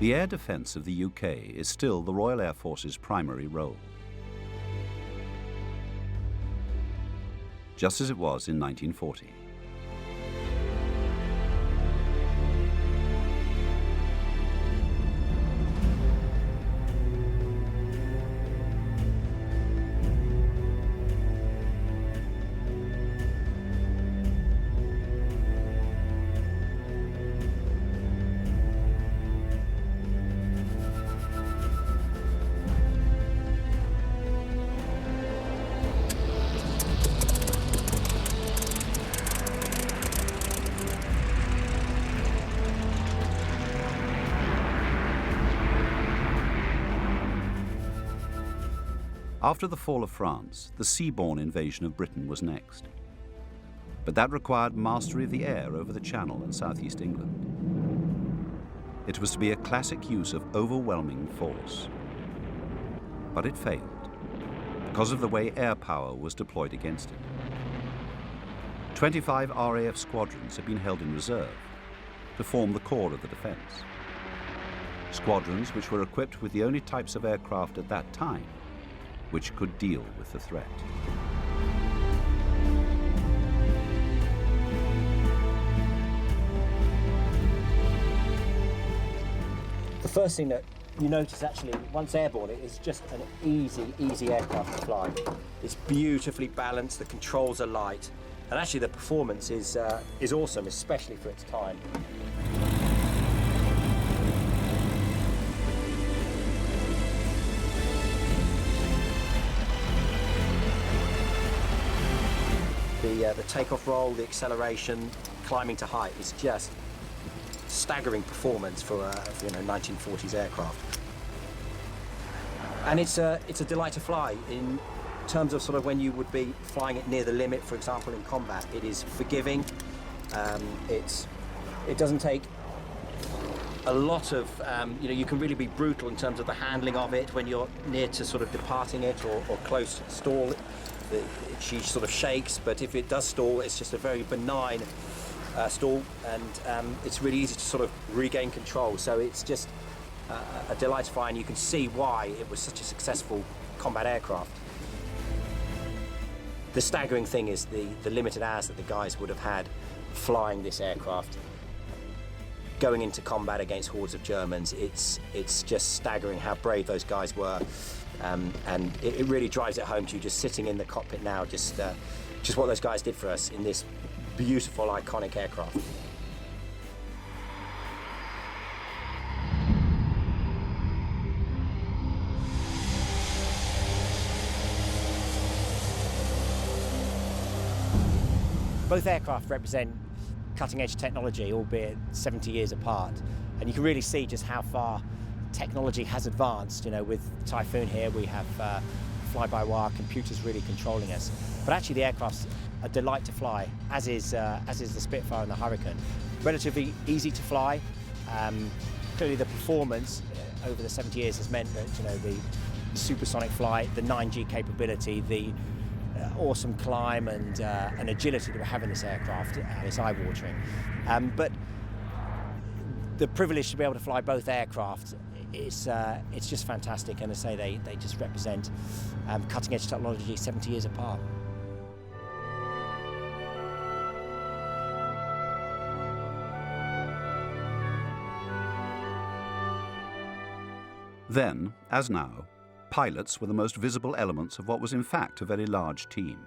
The air defence of the UK is still the Royal Air Force's primary role, just as it was in 1940. After the fall of France, the seaborne invasion of Britain was next. But that required mastery of the air over the Channel and southeast England. It was to be a classic use of overwhelming force. But it failed, because of the way air power was deployed against it. 25 RAF squadrons had been held in reserve to form the core of the defence. Squadrons which were equipped with the only types of aircraft at that time which could deal with the threat. The first thing that you notice actually, once airborne, it is just an easy aircraft to fly. It's beautifully balanced, the controls are light, and actually the performance is awesome, especially for its time. The takeoff roll, the acceleration, climbing to height is just staggering performance for a 1940s aircraft. And it's a delight to fly in terms of sort of when you would be flying it near the limit, for example, in combat. It is forgiving. It doesn't take a lot of, you can really be brutal in terms of the handling of it when you're near to sort of departing it or close to stall. She sort of shakes, but if it does stall, it's just a very benign stall, and it's really easy to sort of regain control. So it's just a delight to fly, and you can see why it was such a successful combat aircraft. The staggering thing is the limited hours that the guys would have had flying this aircraft, going into combat against hordes of Germans. It's just staggering how brave those guys were. And it really drives it home to you just sitting in the cockpit now, just what those guys did for us in this beautiful, iconic aircraft. Both aircraft represent cutting-edge technology, albeit 70 years apart, and you can really see just how far technology has advanced. With Typhoon here, we have fly-by-wire computers really controlling us. But actually, the aircraft's a delight to fly, as is the Spitfire and the Hurricane. Relatively easy to fly. Clearly, the performance over the 70 years has meant that the supersonic flight, the 9G capability, the awesome climb and agility that we have in this aircraft is eye-watering. But the privilege to be able to fly both aircraft, it's just fantastic, and as I say, they just represent cutting-edge technology 70 years apart. Then, as now, pilots were the most visible elements of what was in fact a very large team.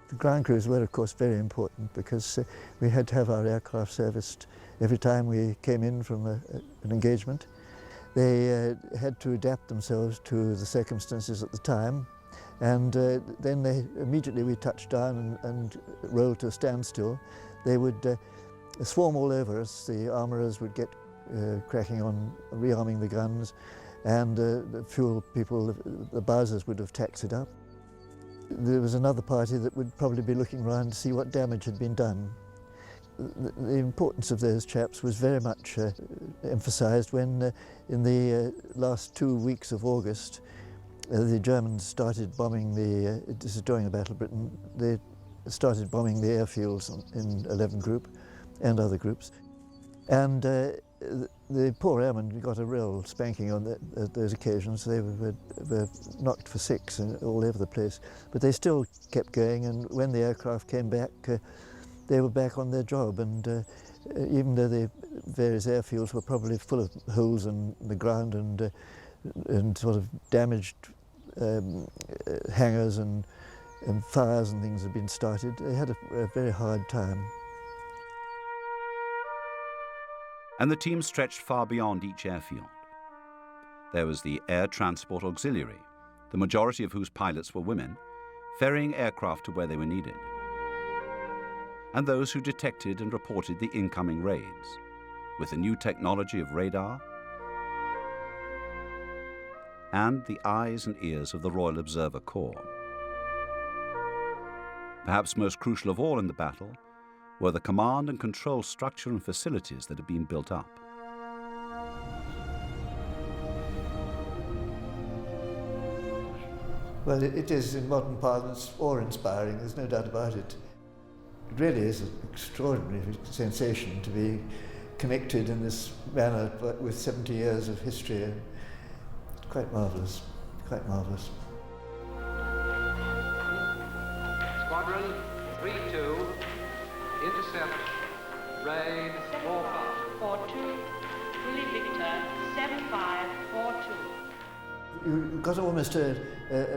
The ground crews were, of course, very important because we had to have our aircraft serviced every time we came in from an engagement. They had to adapt themselves to the circumstances at the time, and then immediately we touched down and rolled to a standstill. They would swarm all over us. The armourers would get cracking on rearming the guns, and the fuel people, the Bowsers, would have taxied up. There was another party that would probably be looking around to see what damage had been done. The importance of those chaps was very much emphasised when in the last 2 weeks of August the Germans started bombing this is during the Battle of Britain, they started bombing the airfields in 11 Group, and other groups. And the poor airmen got a real spanking on those occasions. They were knocked for six all over the place, but they still kept going, and when the aircraft came back, they were back on their job. And even though the various airfields were probably full of holes in the ground and sort of damaged hangars and fires and things had been started, they had a very hard time. And the team stretched far beyond each airfield. There was the Air Transport Auxiliary, the majority of whose pilots were women, ferrying aircraft to where they were needed. And those who detected and reported the incoming raids, with the new technology of radar and the eyes and ears of the Royal Observer Corps. Perhaps most crucial of all in the battle were the command and control structure and facilities that had been built up. Well, it is, in modern parlance, awe-inspiring, there's no doubt about it. It really is an extraordinary sensation to be connected in this manner with 70 years of history. It's quite marvellous, quite marvellous. Squadron 3-2, intercept, raid 45. 4-2, Willie Victor, 7542. You got almost a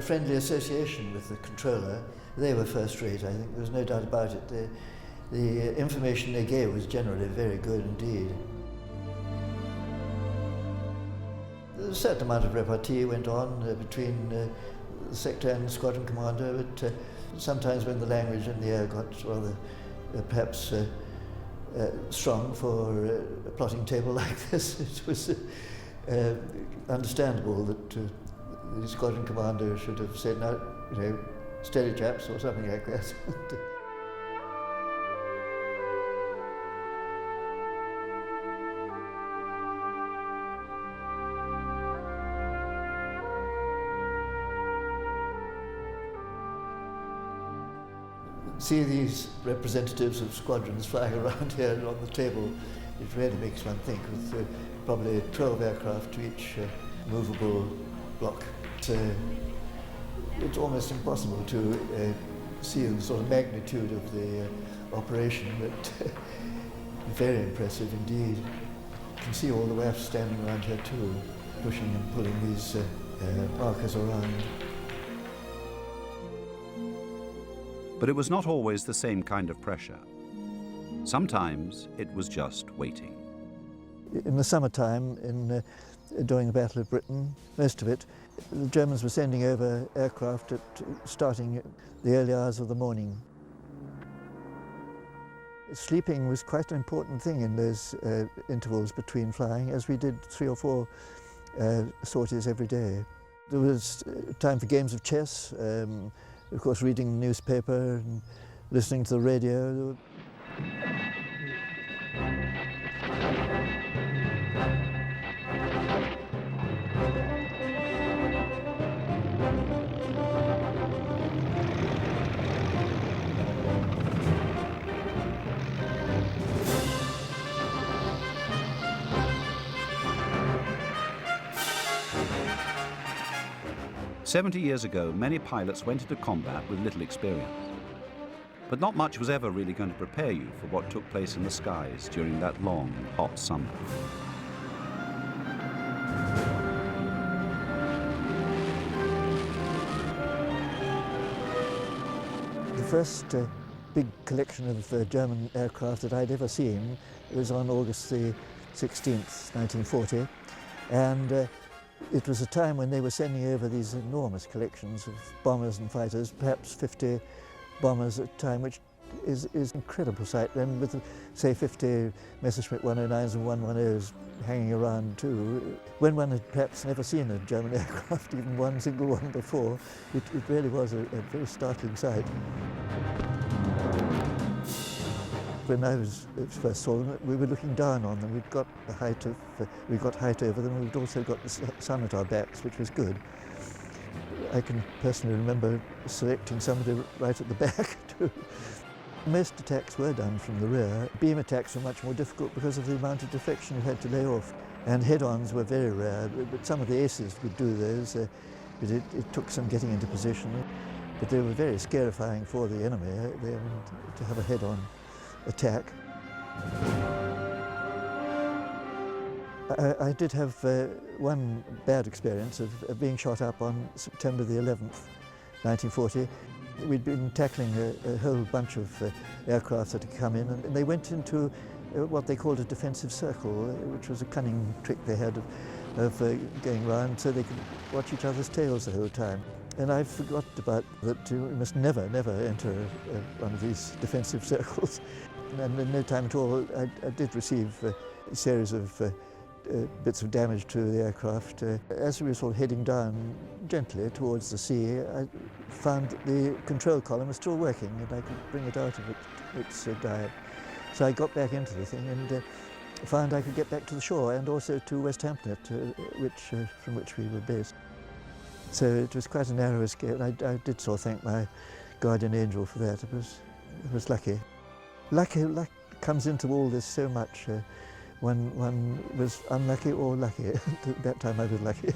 friendly association with the controller. They were first rate, I think, there was no doubt about it. The information they gave was generally very good indeed. A certain amount of repartee went on between the sector and the squadron commander, but sometimes when the language in the air got rather perhaps strong for a plotting table like this, it was understandable that the squadron commander should have said, "No, you know, steady chaps," or something like that. See these representatives of squadrons flying around here on the table, it really makes one think, with probably 12 aircraft to each movable block. It's almost impossible to see the sort of magnitude of the operation, but very impressive indeed. You can see all the WAFs standing around here too, pushing and pulling these markers around. But it was not always the same kind of pressure. Sometimes it was just waiting. In the summertime, during the Battle of Britain, most of it, the Germans were sending over aircraft starting at the early hours of the morning. Sleeping was quite an important thing in those intervals between flying, as we did 3 or 4 sorties every day. There was time for games of chess, of course reading the newspaper and listening to the radio. 70 years ago, many pilots went into combat with little experience. But not much was ever really going to prepare you for what took place in the skies during that long, hot summer. The first big collection of German aircraft that I'd ever seen was on August the 16th, 1940, and it was a time when they were sending over these enormous collections of bombers and fighters, perhaps 50 bombers at a time, which is an incredible sight. Then with, say, 50 Messerschmitt 109s and 110s hanging around too. When one had perhaps never seen a German aircraft, even one single one before, it really was a very startling sight. When I first saw them, we were looking down on them. We'd got height over them. We'd also got the sun at our backs, which was good. I can personally remember selecting somebody right at the back too. Most attacks were done from the rear. Beam attacks were much more difficult because of the amount of deflection you had to lay off. And head-ons were very rare, but some of the aces would do those. But it took some getting into position. But they were very scarifying for the enemy to have a head-on attack. I did have one bad experience of being shot up on September the 11th, 1940. We'd been tackling a whole bunch of aircraft that had come in, and they went into what they called a defensive circle, which was a cunning trick they had of going round so they could watch each other's tails the whole time. And I forgot about that. You must never enter one of these defensive circles. And in no time at all, I did receive a series of bits of damage to the aircraft. As we were sort of heading down gently towards the sea, I found that the control column was still working and I could bring it out of its dive. So I got back into the thing and found I could get back to the shore and also to West Hampton, from which we were based. So it was quite a narrow escape. I did sort of thank my guardian angel for that. It was lucky. Luck comes into all this so much. One was unlucky or lucky. At that time I was lucky.